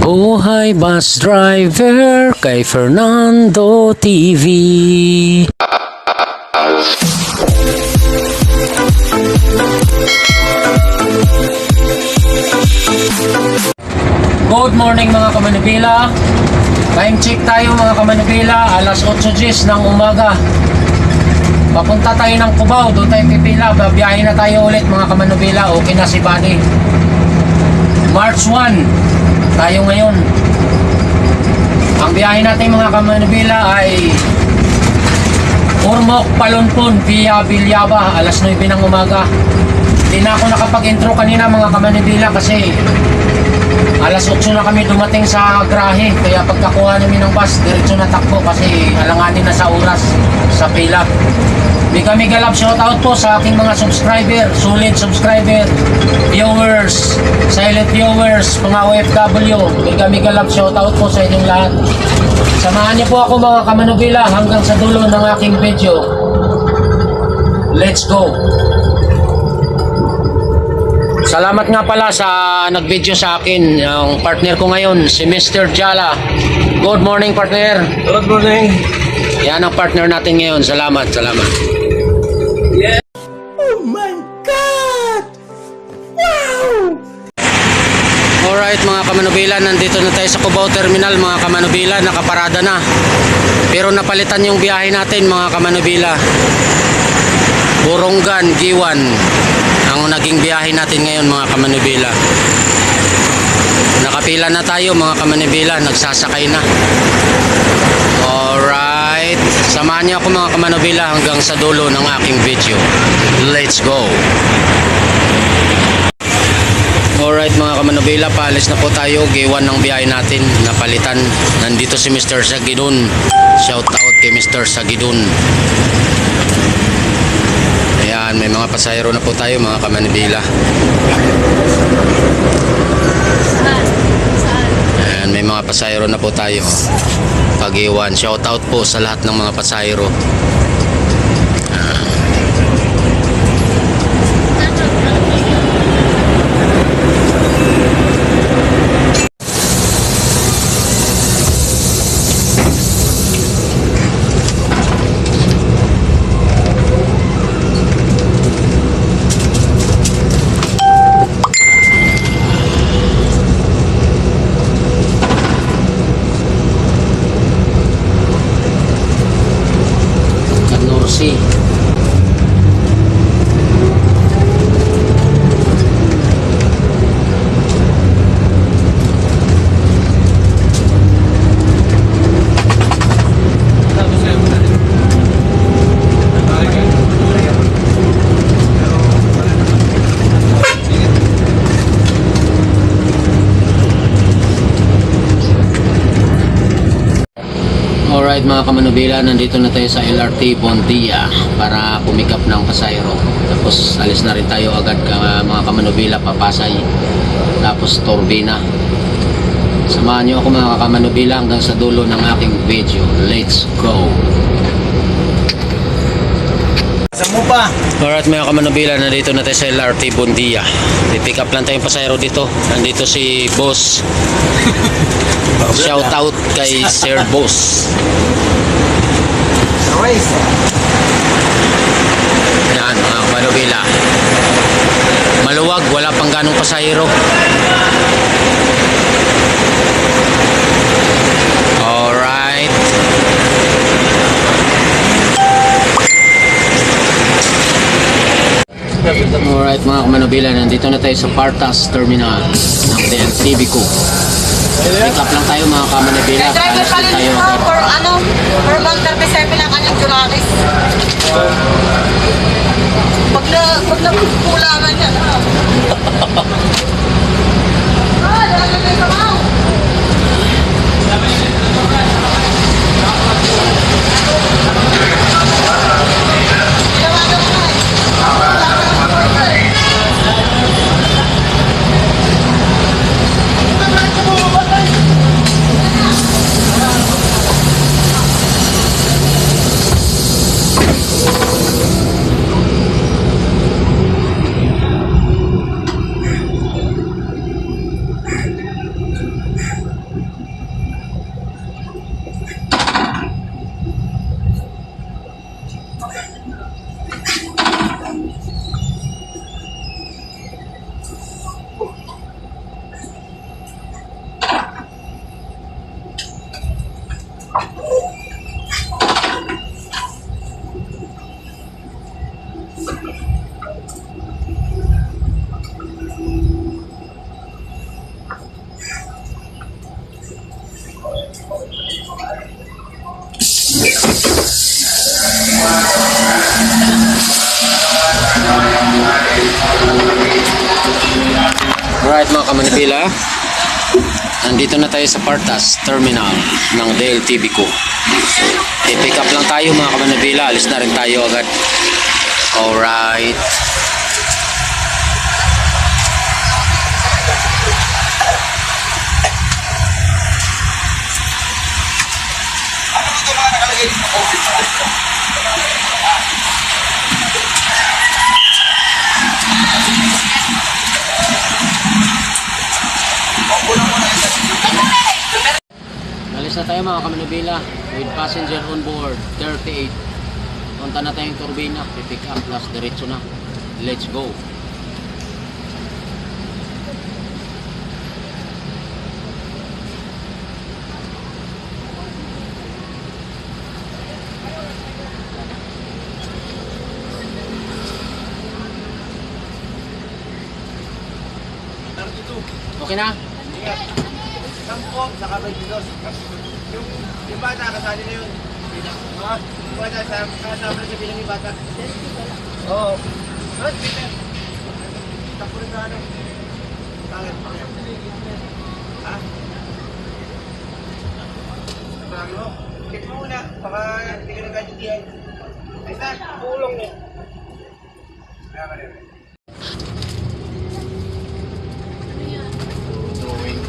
Buhay Bus Driver kay Fernando TV. Good morning mga kamanibela. Time check tayo mga kamanibela, alas 8:10 ng umaga. Papunta tayo ng Cubao, doon tayo pipila. Babiyahin na tayo ulit mga kamanibela. Okay na si Buddy. March 1 tayo ngayon. Ang biyahe natin mga kamanibela ay Ormoc, Palonpon via Bilyaba, alas 9 ng umaga. Hindi na ako nakapag-intro kanina mga kamanibela kasi alas 8 na kami dumating sa Grahe. Kaya pagkakuha namin ng bus, diretso na takbo kasi alanganin na sa oras sa pila. Mega love shoutout po sa aking mga subscriber, solid subscriber, viewers, silent viewers, mga OFW. Mega love shoutout po sa inyong lahat. Samahan niyo po ako mga kamanubila hanggang sa dulo ng aking video. Let's go! Salamat nga pala sa nag-video sa akin, yung partner ko ngayon, si Mr. Jala. Good morning partner. Good morning. Yan ang partner natin ngayon. Salamat. Yeah. Oh my God! Wow! Alright mga kamanubila, nandito na tayo sa Cubao Terminal mga kamanubila, nakaparada na. Pero napalitan yung biyahe natin mga kamanubila. Borongan, Giwan ang naging biyahe natin ngayon mga kamanubila. Nakapila na tayo mga kamanubila, nagsasakay na. Alright, samahan niyo ako mga kamanubila hanggang sa dulo ng aking video. Let's go! Alright mga kamanubila, paalis na po tayo. Giwan ng biyahe natin, napalitan. Nandito si Mr. Sagidun. Shout out kay Mr. Sagidun. Ayan, may mga pasahero na po tayo mga kamanibila. Ayan, may mga pasahero na po tayo. Pag-iwan, shout out po sa lahat ng mga pasahero. Norsi. Alright mga kamanubila, nandito na tayo sa LRT Bondia para pumikap ng pasahero. Tapos alis na rin tayo agad mga kamanubila, papasay. Tapos Turbina. Samahan nyo ako mga kamanubila hanggang sa dulo ng aking video. Let's go! Saan mo pa? Alright mga kamanubila, nandito na tayo sa LRT Bondia. Pipick up lang tayong pasahero dito. Nandito si Boss. Shout out kay Sir Boss. Yan mga kamanubila. Maluwag, wala pang ganong pasahero. Alright. Alright mga kamanubila, nandito na tayo sa Partas Terminal ng DLTV ko. Pick up lang tayo mga kamanubila. Driver pa rin mo for for 137 ang kanyang Duralis. Pag nagkukulangan niya. Lalagay ka mo. Manila. Nandito na tayo sa Partas Terminal ng DLTV ko. I-pick up lang tayo mga kamanabila. Alis na rin tayo agad. Alright. Alis na tayo mga kamanabila with passenger on board 38. Punta na tayong turbina, pipick up plus diretso na. Let's go. Okay na? Sampo, saka 22. Yung bata, kasali na yun. Ha? Yung bata, kasama na sa bilang yung bata. Oo. Right, Peter. Takpo rin sa ano. Pangit. Ha? Marami mo. Check mo muna. Baka hindi ka nag-gadget yan. Ay, saan? Pulong niya. Kaya ka rin. Drawing.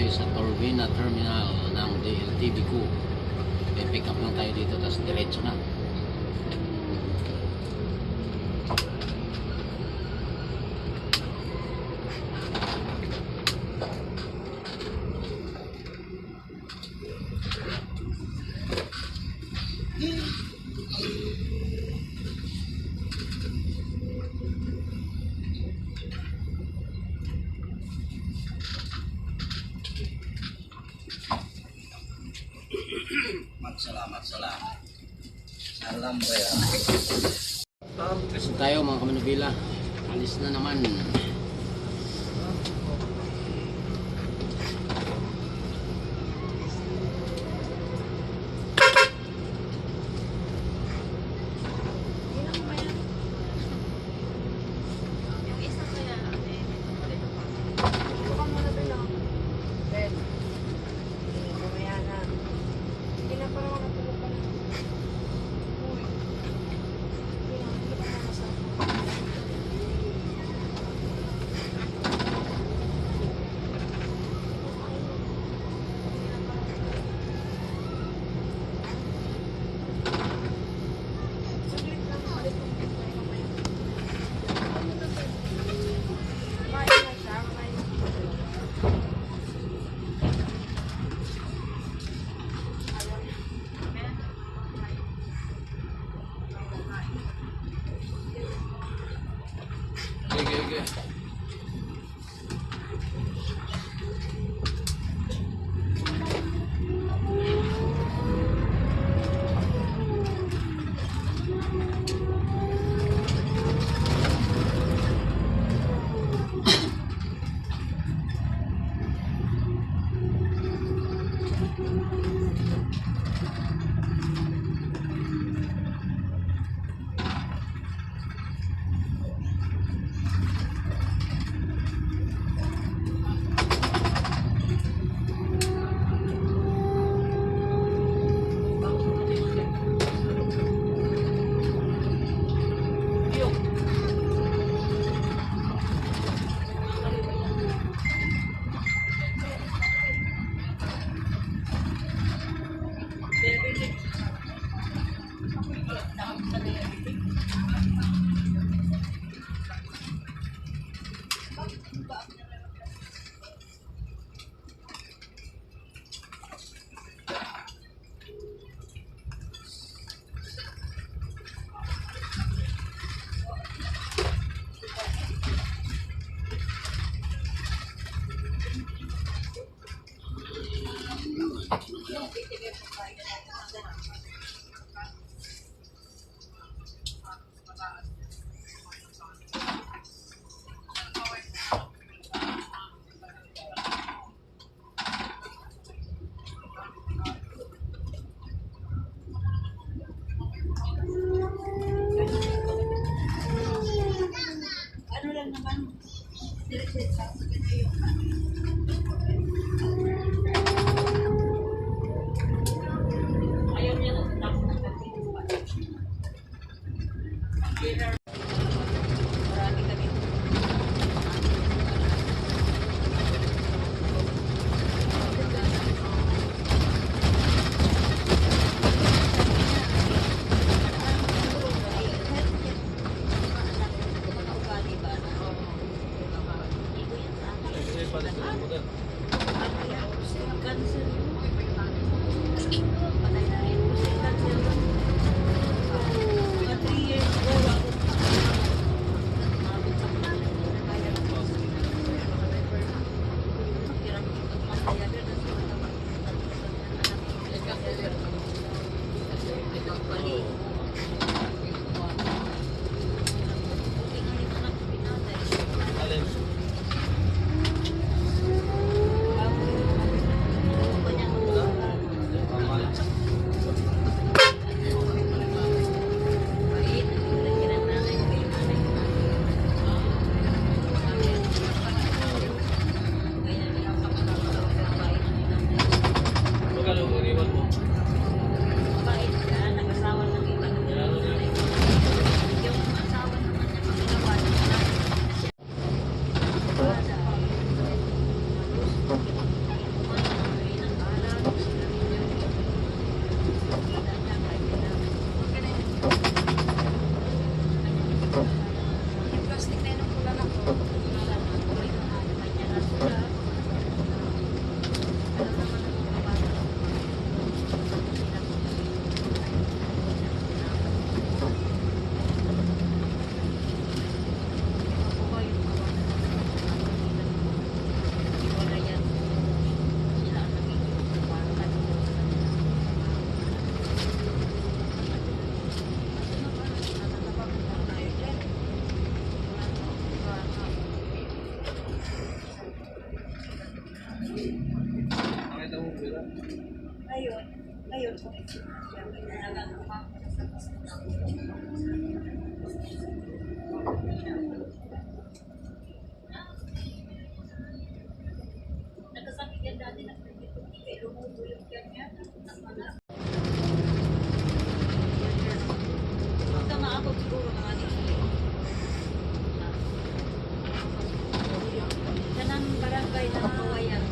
tayo sa Torvina Terminal ng DLTV ko. Pick up lang tayo dito, tapos diretso na. Salamat. Salam ba yan? Kasi tayo mga kamanubila, alis na naman. Sige. plastic na yun ang pula na ko. Kulay na nga, kanya na sila. Alam naman ang mga bata. Ayun. Ayun. Nagkasakit yan dati ng pero lumubulog yan yan. Huwag na ako siguro mga dito. Yan ang barangay ng Kawayan.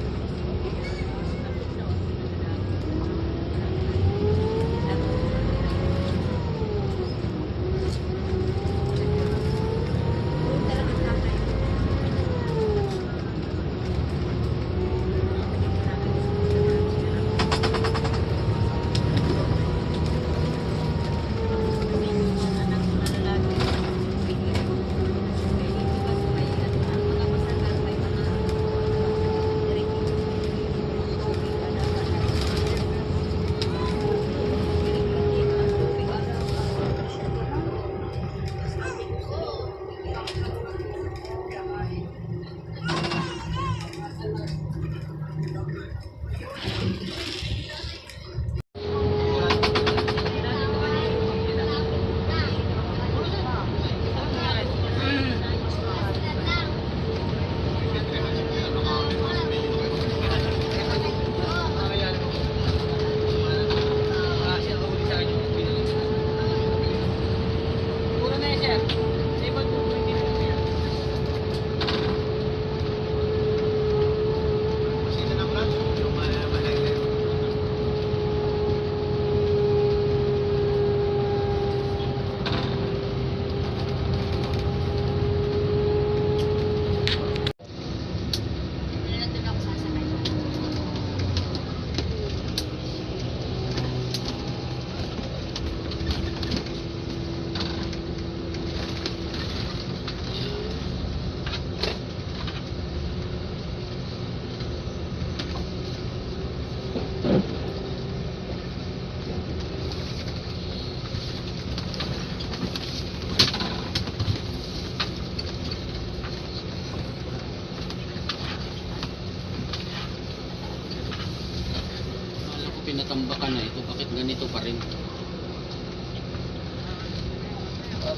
Pinatambakan na ito, bakit ganito pa rin?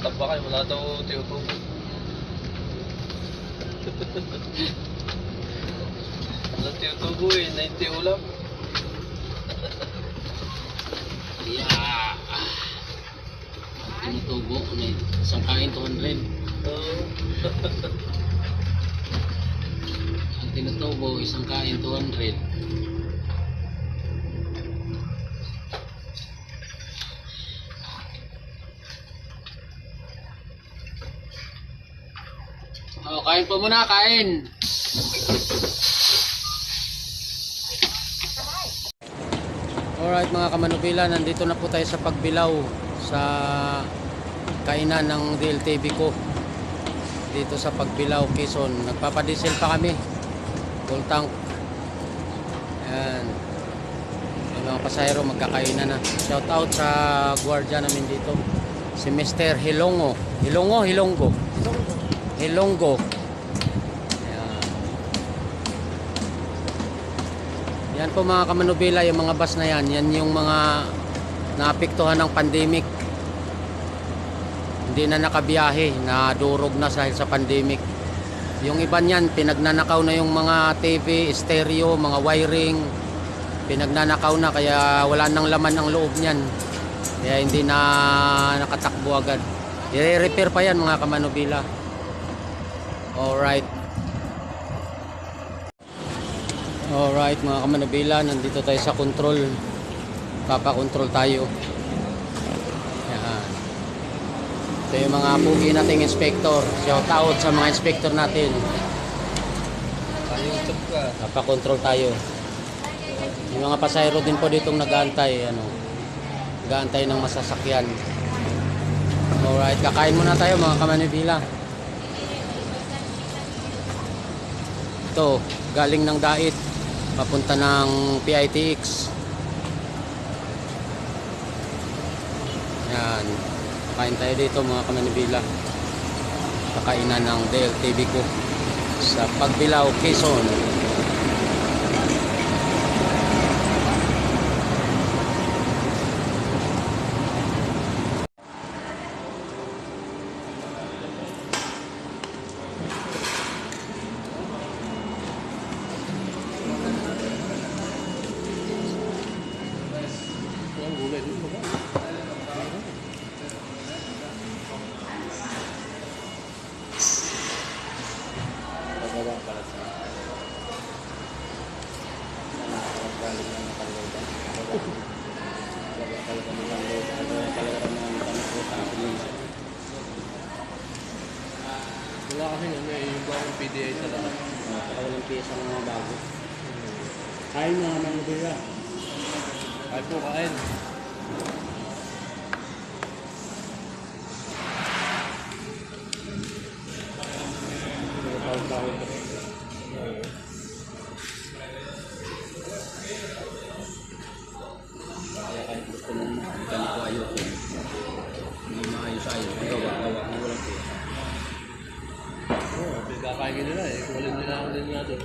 Tambakan, wala daw tiyutubo. Wala tiyutubo eh, 90 ulam. Yeah. Tinutubo na isang kain 200. Ang tinutubo isang kain 200. Oh, kain po muna, kain. Alright mga kamanubila, nandito na po tayo sa pagbilaw sa kainan ng DLTV ko dito sa Pagbilao, Quezon. Nagpapadiesel pa kami, full tank. Ayan, yung mga pasahero magkakainan na. Shout out sa gwardiya namin dito, si Mr. Hilongo. Hilongo. Ayan. Yan po mga kamanubila, yung mga bus na yan, yan yung mga naapektuhan ng pandemic. Hindi na nakabiyahe, nadurog na dahil sa pandemic. Yung iba niyan, pinagnanakaw na yung mga TV, stereo, mga wiring. Pinagnanakaw na, kaya wala nang laman ang loob niyan. Kaya hindi na nakatakbo agad. I-repair pa yan mga kamanubila. Alright mga kamanubila, nandito tayo sa control. Papakontrol tayo. Yan. Ito yung mga pugi nating inspector. Shout out sa mga inspector natin. Napakontrol tayo. Yung mga pasahero din po ditong nag-aantay, nag-aantay ng masasakyan. Alright, kakain muna tayo mga kamanibila. Ito, galing ng Dait, papunta ng PITX. Yan, kain tayo dito mga kamanibila. Kakainan ng DLTV ko sa Pagbilao, Quezon. Wala kasi nga, yung buong PDA talaga. Walang piyesa ng mga bago. Kain mga kamanibila. Ay po, kain. Kaya kahit gusto mong ganito ayusin, hindi maayos-ayos, gawa na walang piyesa. Oo, pinakakain nila eh. Kumalin nila ako din natin.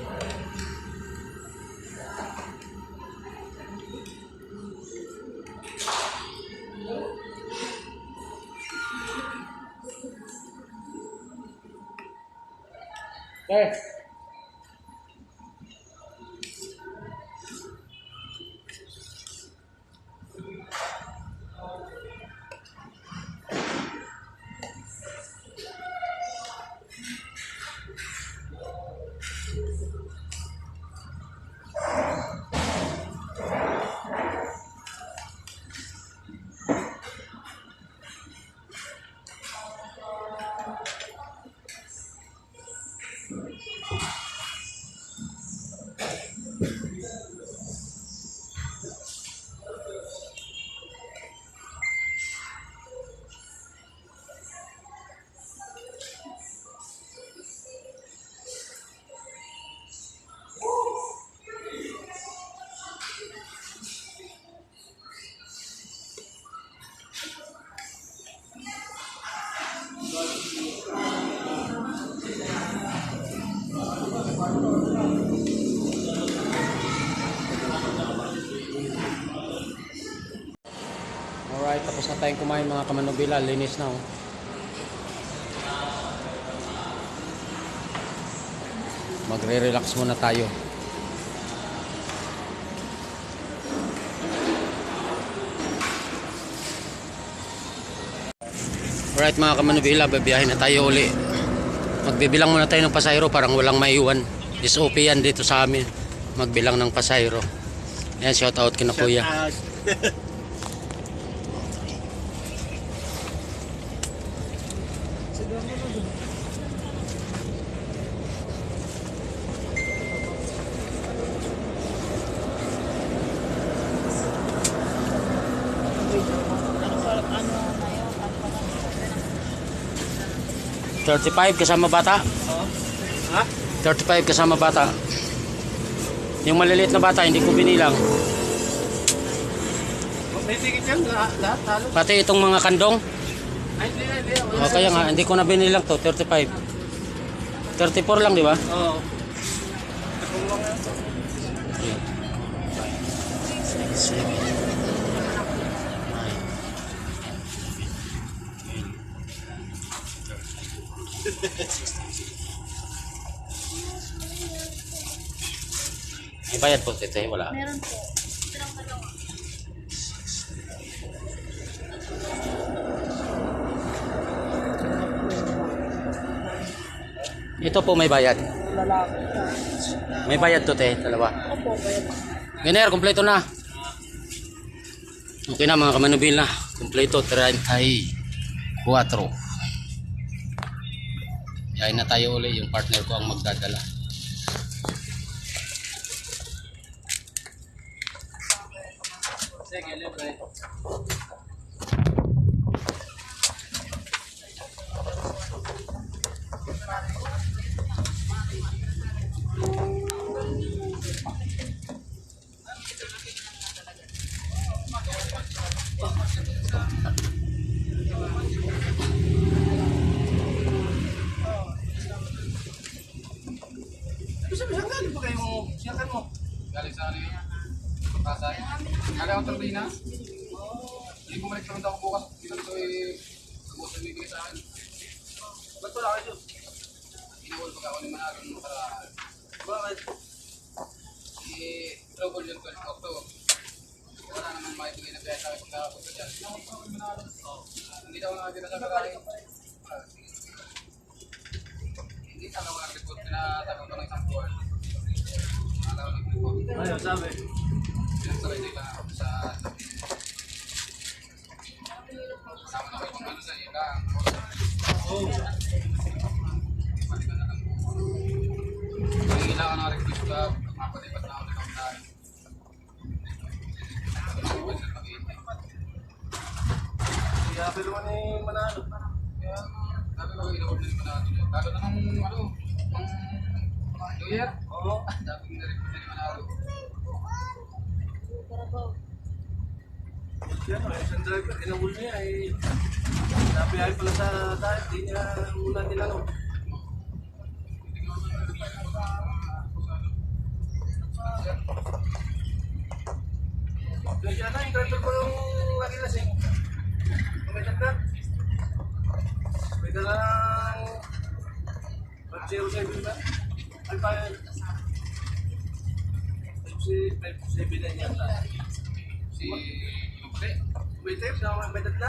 Alright, tapos na tayong kumain mga kamanibila. Linis na Magre-relax muna tayo. Alright mga kamanibila, babiyahin na tayo uli. Magbibilang muna tayo ng pasahero, parang walang maiwan. SOP yan dito sa amin, magbilang ng pasahero. Yan, shout out kina kuya. Ano 35 kasama bata? Ha? 35 kasama bata. Yung maliliit na bata, hindi ko binilang. May ticket yan, lahat talo. Pati itong mga kandong. Ay, hindi. O kaya nga, hindi ko na binilang to, 35. 34 lang, di ba? Oo. May bayad po, tete, wala. Meron po. Silang dalawa. Ito po may bayad. Lalaki. May bayad to, te, dalawa. Opo, pwede. Giner, kompleto na. Okay na mga kamanubila. Kompleto, 34. Kain na tayo uli, yung partner ko ang magdadala. Sige, libre. Saan galing pa kayo mo? Siyakan mo. Galing sa ano yun? Pasay. Kala ko turbina. Hindi ko balik ako bukas. Hindi ko gusto bibigay sa akin. Ba't wala kayo? Inawal pag ako ni Manalo para Bakit? i-trouble yung 12 October. Wala naman maibigay na kaya sa akin pagkakapunta dyan. Hindi daw nakatira sa bahay. Hindi talaga ako nag-report. Pinatagal ko ng isang buwan. Pinatagal ko nag-report. Ayun, sabi. Pinagsaray na iba ako sa kasama na kayo kung ano sa ila. Oo. Pati ka na lang. Kung kailangan ng request ka, mapalipat na ako ng kauntaan. Kaya pero ni Manalo. Kaya, sabi ko inawag na naman natin. Lalo na nung, ano, nung New Year. Oo. Sabi ko na-request na naman ako. Yan, isang driver, inahul niya ay nabiyahe pala sa dahil, di niya muna tinanong. Kaya na, yung driver ko yung lagi lasing. Kumitat na. May dalang 507 ba? Ay pa yun. 507 na niya. Si Lupre. May tape na may tatla.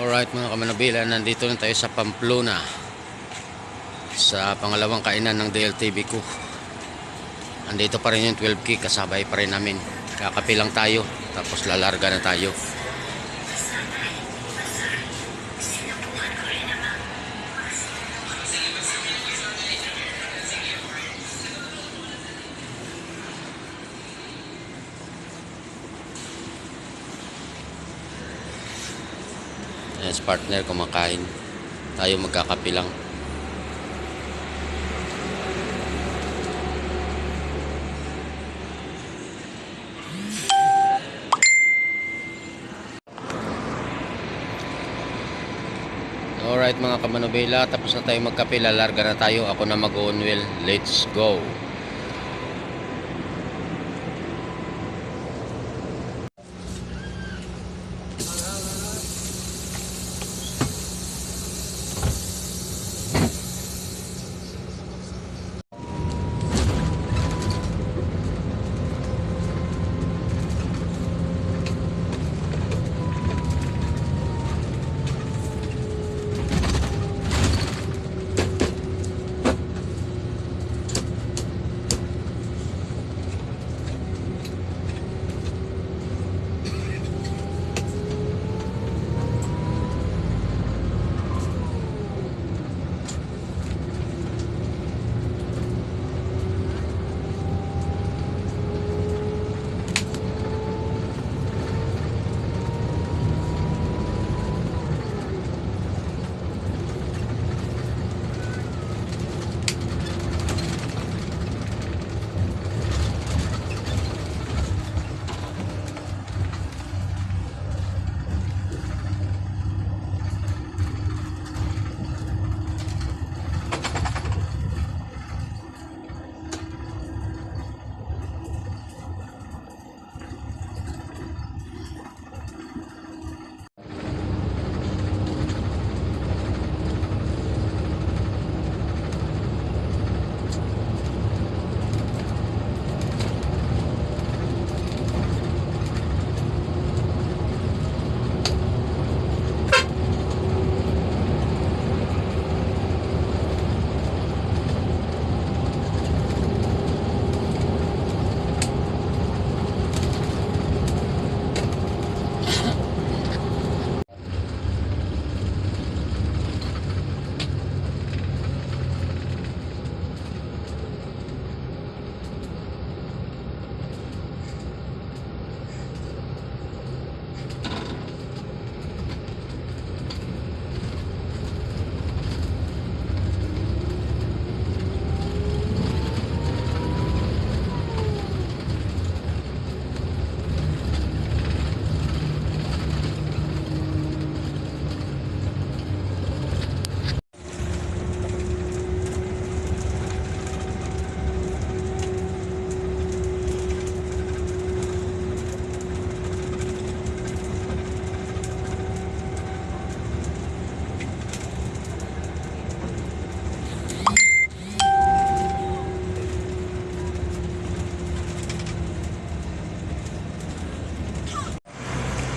Alright mga kamanabila, nandito na tayo sa Pamplona sa pangalawang kainan ng DLTV ko. Andito pa rin yung 12K, kasabay pa rin namin. Kakapilang tayo, tapos lalarga na tayo. Yes, partner, kumakain. Tayo magkakapilang. Alright mga kamanobela, tapos na tayo magkape, lalarga na tayo. Ako na mag-on-wheel. Let's go!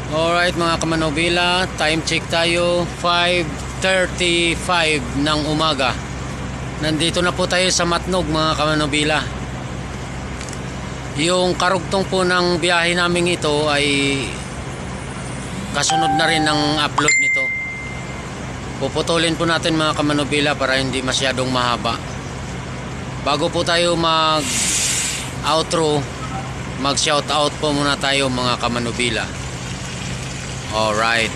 Alright mga kamanobila, time check tayo, 5:35 ng umaga. Nandito na po tayo sa Matnog mga kamanobila. Yung karugtong po ng biyahe namin ito ay kasunod na rin ng upload nito. Puputulin po natin mga kamanobila para hindi masyadong mahaba. Bago po tayo mag outro, mag shout out po muna tayo mga kamanobila. Alright.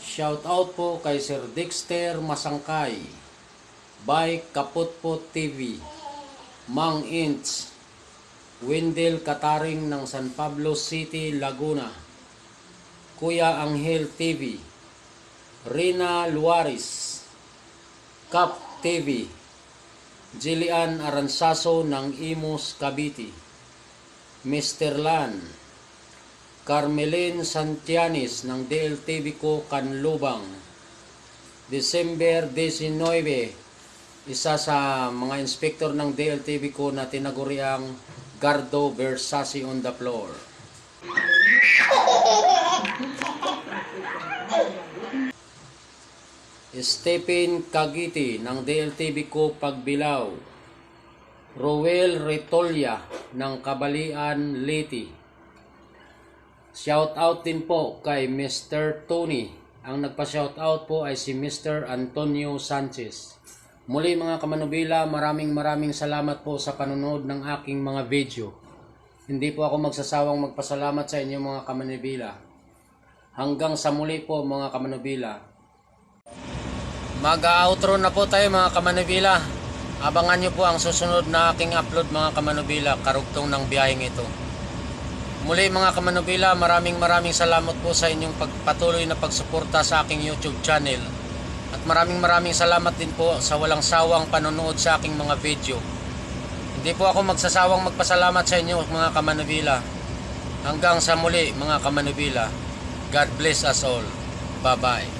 Shout out po kay Sir Dexter Masangkay, Bike Kaputput TV, Mang Inch, Wendell Kataring ng San Pablo City, Laguna, Kuya Angel TV, Rina Luaris, Cap TV, Jillian Aransaso ng Imus, Cavite, Mr. Lan, Carmelin Santianes ng DLTV ko, Canlubang, December 19, isa sa mga inspektor ng DLTV ko na tinaguriang Gardo Versace on the floor. Stephen Cagiti ng DLTV ko Pagbilao, Roel Retolia ng Kabalian Leyte. Shout out din po kay Mr. Tony. Ang nagpa-shout out po ay si Mr. Antonio Sanchez. Muli mga kamanubila, maraming salamat po sa panonood ng aking mga video. Hindi po ako magsasawang magpasalamat sa inyo mga kamanubila. Hanggang sa muli po mga kamanubila. Mag-outro na po tayo mga kamanubila. Abangan nyo po ang susunod na aking upload mga kamanubila, karugtong ng biyaheng ito. Muli mga kamanubila, maraming salamat po sa inyong patuloy na pagsuporta sa aking YouTube channel. At maraming salamat din po sa walang sawang panonood sa aking mga video. Hindi po ako magsasawang magpasalamat sa inyo mga kamanubila. Hanggang sa muli mga kamanubila. God bless us all. Bye bye.